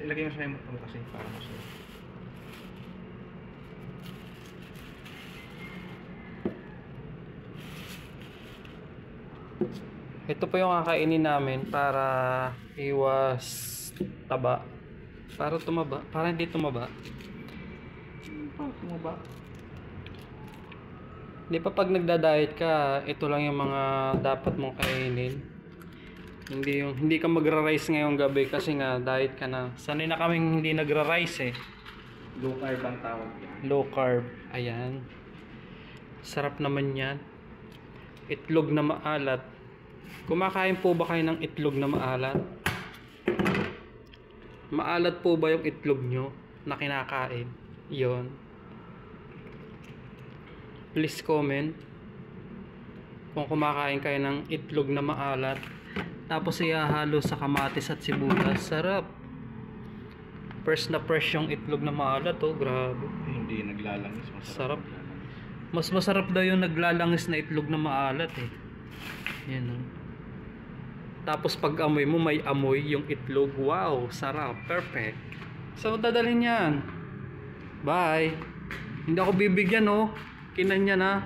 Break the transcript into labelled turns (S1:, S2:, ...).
S1: ilagay mo sa remote mo kasi para masunod.
S2: Ito po yung kakainin namin para iwas taba. Para tumaba. Para hindi tumaba.
S1: Tumaba.
S2: Di pa pag nagda-diet ka, ito lang yung mga dapat mong kainin. Hindi ka magra-rice ngayong gabi kasi nga diet ka na. Sanay na kaming hindi nagra-rice eh.
S1: Low carb ang tawag yan.
S2: Low carb. Ayan. Sarap naman yan. Itlog na maalat. Kumakain po ba kayo ng itlog na maalat? Maalat po ba yung itlog nyo na kinakain? Yon. Please comment kung kumakain kayo ng itlog na maalat. Tapos ihahalo sa kamatis at sibuyas. Sarap. Fresh na fresh yung itlog na maalat. Oh, grabe.
S1: Hindi naglalangis.
S2: Sarap. Mas masarap daw yung naglalangis na itlog na maalat eh. Yan oh. Tapos pag amoy mo, may amoy yung itlog. Wow, sarap. Perfect. So, dadalhin yan. Bye. Hindi ako bibigyan oh. Kinan niya na.